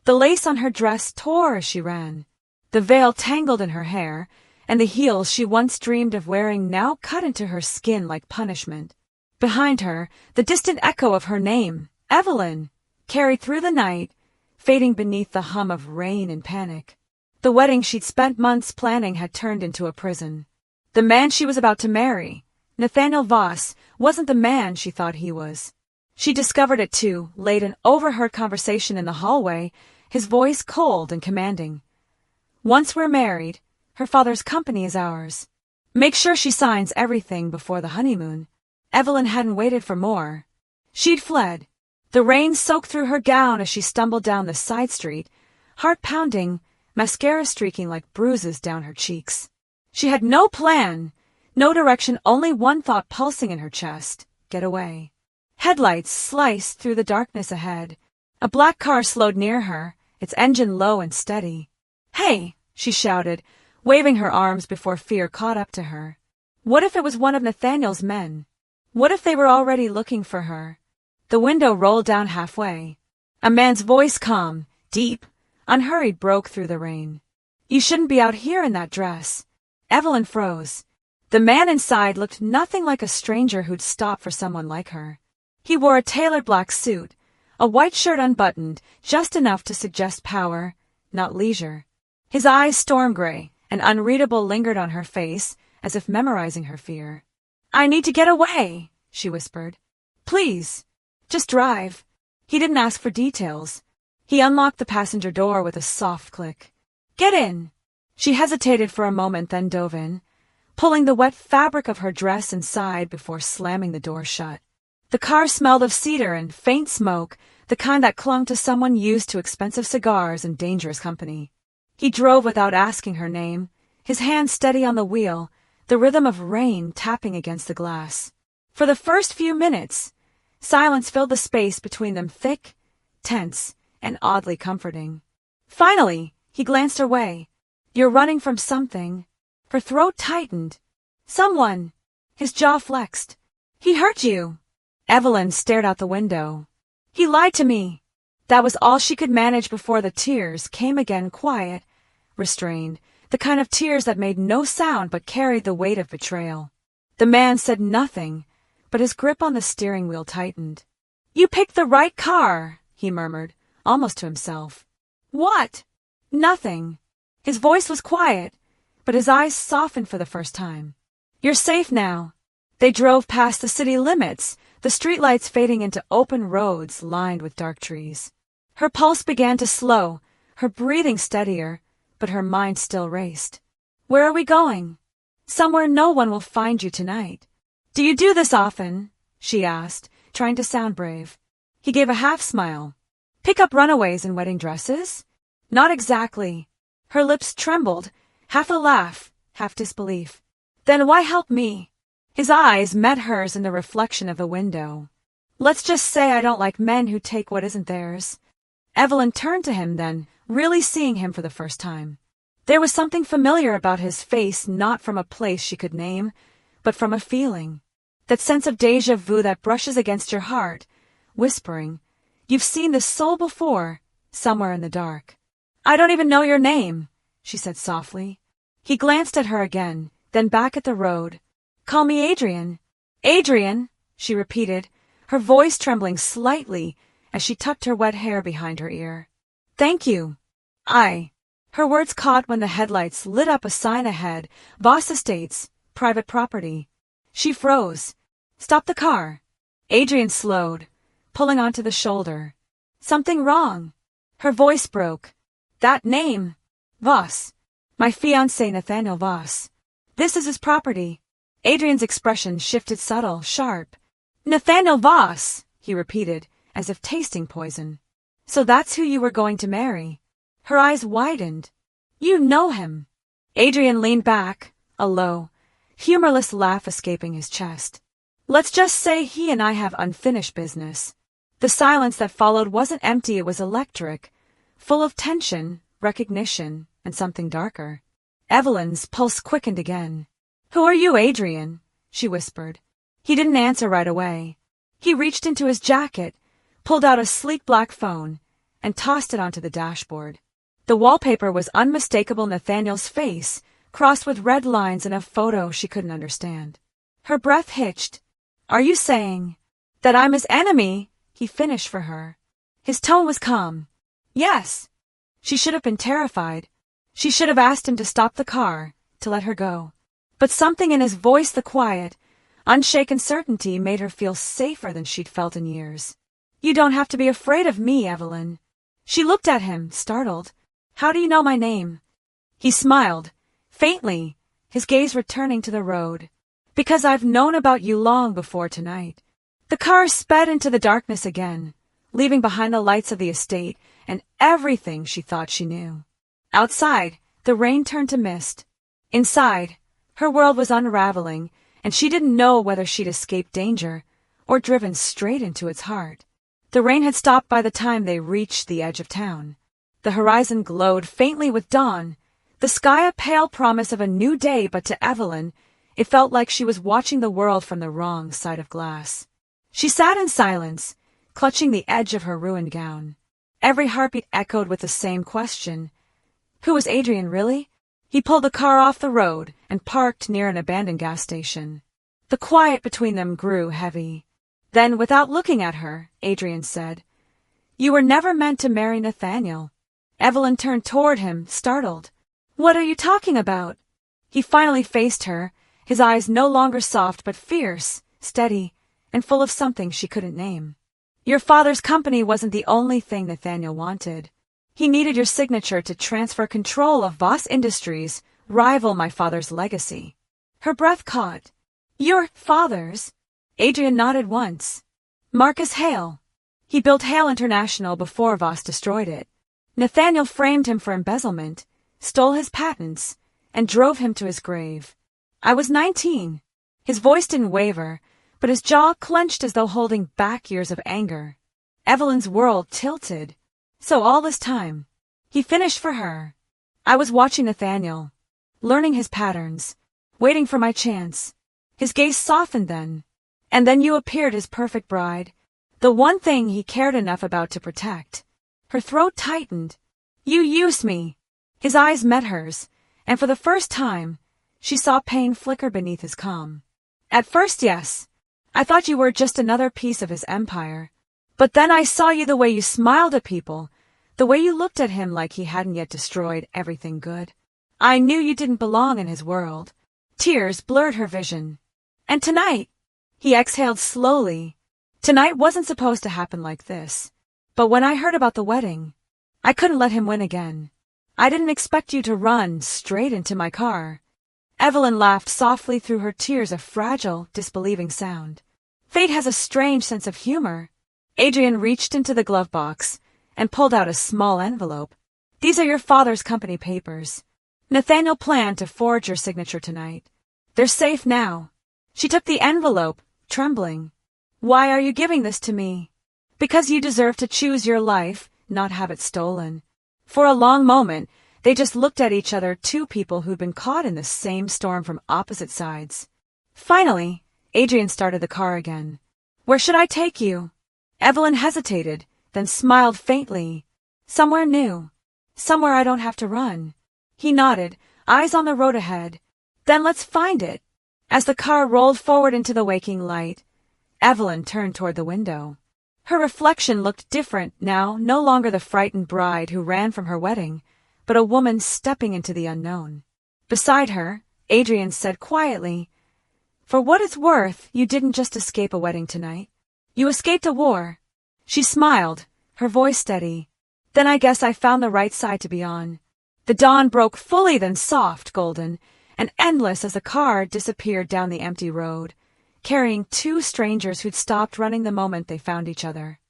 The lace on her dress tore as she ran. The veil tangled in her hair, and the heels she once dreamed of wearing now cut into her skin like punishment. Behind her, the distant echo of her name, Evelyn, carried through the night, fading beneath the hum of rain and panic. The wedding she'd spent months planning had turned into a prison. The man she was about to marry, Nathaniel Voss, wasn't the man she thought he was. She discovered it too, late in overheard conversation in the hallway, his voice cold and commanding. "Once we're married, her father's company is ours. Make sure she signs everything before the honeymoon." Evelyn hadn't waited for more. She'd fled. The rain soaked through her gown as she stumbled down the side street, heart pounding, mascara streaking like bruises down her cheeks. She had no plan, no direction, only one thought pulsing in her chest: get away. Headlights sliced through the darkness ahead. A black car slowed near her, its engine low and steady. "Hey!" she shouted, waving her arms before fear caught up to her. What if it was one of Nathaniel's men? What if they were already looking for her? The window rolled down halfway. A man's voice, calm, deep, unhurried, broke through the rain. "You shouldn't be out here in that dress." Evelyn froze. The man inside looked nothing like a stranger who'd stop for someone like her. He wore a tailored black suit, a white shirt unbuttoned, just enough to suggest power, not leisure. His eyes, storm gray and unreadable, lingered on her face, as if memorizing her fear. "I need to get away," she whispered. "Please, just drive." He didn't ask for details. He unlocked the passenger door with a soft click. "Get in." She hesitated for a moment, then dove in, pulling the wet fabric of her dress inside before slamming the door shut. The car smelled of cedar and faint smoke, the kind that clung to someone used to expensive cigars and dangerous company. He drove without asking her name, his hand steady on the wheel, the rhythm of rain tapping against the glass. For the first few minutes, silence filled the space between them, thick, tense, and oddly comforting. Finally, he glanced her way. "You're running from something." Her throat tightened. "Someone." His jaw flexed. "He hurt you." Evelyn stared out the window. "He lied to me." That was all she could manage before the tears came again, quiet, restrained, the kind of tears that made no sound but carried the weight of betrayal. The man said nothing, but his grip on the steering wheel tightened. "You picked the right car," he murmured, almost to himself. "What?" "Nothing." His voice was quiet, but his eyes softened for the first time. "You're safe now." They drove past the city limits, the streetlights fading into open roads lined with dark trees. Her pulse began to slow, her breathing steadier, but her mind still raced. "Where are we going?" "Somewhere no one will find you tonight." "Do you do this often?" she asked, trying to sound brave. He gave a half smile. "Pick up runaways in wedding dresses?" "Not exactly." Her lips trembled, half a laugh, half disbelief. "Then why help me?" His eyes met hers in the reflection of the window. "Let's just say I don't like men who take what isn't theirs." Evelyn turned to him then, really seeing him for the first time. There was something familiar about his face, not from a place she could name, but from a feeling. That sense of déjà vu that brushes against your heart, whispering, "You've seen this soul before, somewhere in the dark." "I don't even know your name," she said softly. He glanced at her again, then back at the road. "Call me Adrian." "Adrian," she repeated, her voice trembling slightly as she tucked her wet hair behind her ear. "Thank you." Her words caught when the headlights lit up a sign ahead, Voss Estates, private property. She froze. "Stop the car." Adrian slowed, pulling onto the shoulder. "Something wrong?" Her voice broke. "That name. Voss. My fiancé, Nathaniel Voss. This is his property." Adrian's expression shifted, subtle, sharp. "Nathaniel Voss," he repeated, as if tasting poison. "So that's who you were going to marry." Her eyes widened. "You know him." Adrian leaned back, a low, humorless laugh escaping his chest. "Let's just say he and I have unfinished business." The silence that followed wasn't empty, it was electric, full of tension, recognition, and something darker. Evelyn's pulse quickened again. "Who are you, Adrian?" she whispered. He didn't answer right away. He reached into his jacket, pulled out a sleek black phone, and tossed it onto the dashboard. The wallpaper was unmistakable Nathaniel's face, crossed with red lines in a photo she couldn't understand. Her breath hitched. "Are you saying that I'm his enemy?" he finished for her. His tone was calm. "Yes." She should have been terrified. She should have asked him to stop the car, to let her go. But something in his voice, the quiet, unshaken certainty, made her feel safer than she'd felt in years. "You don't have to be afraid of me, Evelyn." She looked at him, startled. "How do you know my name?" He smiled, faintly, his gaze returning to the road. "Because I've known about you long before tonight." The car sped into the darkness again, leaving behind the lights of the estate and everything she thought she knew. Outside, the rain turned to mist. Inside, her world was unraveling, and she didn't know whether she'd escaped danger or driven straight into its heart. The rain had stopped by the time they reached the edge of town. The horizon glowed faintly with dawn, the sky a pale promise of a new day, but to Evelyn, it felt like she was watching the world from the wrong side of glass. She sat in silence, clutching the edge of her ruined gown. Every heartbeat echoed with the same question. Who was Adrian, really? He pulled the car off the road and parked near an abandoned gas station. The quiet between them grew heavy. Then, without looking at her, Adrian said, "You were never meant to marry Nathaniel." Evelyn turned toward him, startled. "What are you talking about?" He finally faced her, his eyes no longer soft but fierce, steady, and full of something she couldn't name. "Your father's company wasn't the only thing Nathaniel wanted. He needed your signature to transfer control of Voss Industries, rival my father's legacy." Her breath caught. "Your father's?" Adrian nodded once. "Marcus Hale. He built Hale International before Voss destroyed it. Nathaniel framed him for embezzlement, stole his patents, and drove him to his grave. I was 19. His voice didn't waver, but his jaw clenched as though holding back years of anger. Evelyn's world tilted. So all this time, he finished for her. I was watching Nathaniel, learning his patterns, waiting for my chance. His gaze softened then. And then you appeared, his perfect bride, the one thing he cared enough about to protect. Her throat tightened. "You used me." His eyes met hers, and for the first time, she saw pain flicker beneath his calm. "At first, yes. I thought you were just another piece of his empire. But then I saw you the way you smiled at people, the way you looked at him like he hadn't yet destroyed everything good. I knew you didn't belong in his world." Tears blurred her vision. "And tonight," he exhaled slowly, "tonight wasn't supposed to happen like this. But when I heard about the wedding, I couldn't let him win again. I didn't expect you to run straight into my car." Evelyn laughed softly through her tears, a fragile, disbelieving sound. "Fate has a strange sense of humor." Adrian reached into the glove box and pulled out a small envelope. "These are your father's company papers. Nathaniel planned to forge your signature tonight. They're safe now." She took the envelope, trembling. "Why are you giving this to me?" "Because you deserve to choose your life, not have it stolen." For a long moment, they just looked at each other, two people who'd been caught in the same storm from opposite sides. Finally, Adrian started the car again. "Where should I take you?" Evelyn hesitated, then smiled faintly. "Somewhere new. Somewhere I don't have to run." He nodded, eyes on the road ahead. "Then let's find it." As the car rolled forward into the waking light, Evelyn turned toward the window. Her reflection looked different now, no longer the frightened bride who ran from her wedding, but a woman stepping into the unknown. Beside her, Adrian said quietly, "For what it's worth, you didn't just escape a wedding tonight. You escaped a war." She smiled, her voice steady. "Then I guess I found the right side to be on." The dawn broke fully, then soft, golden, and endless as the car disappeared down the empty road, carrying two strangers who'd stopped running the moment they found each other.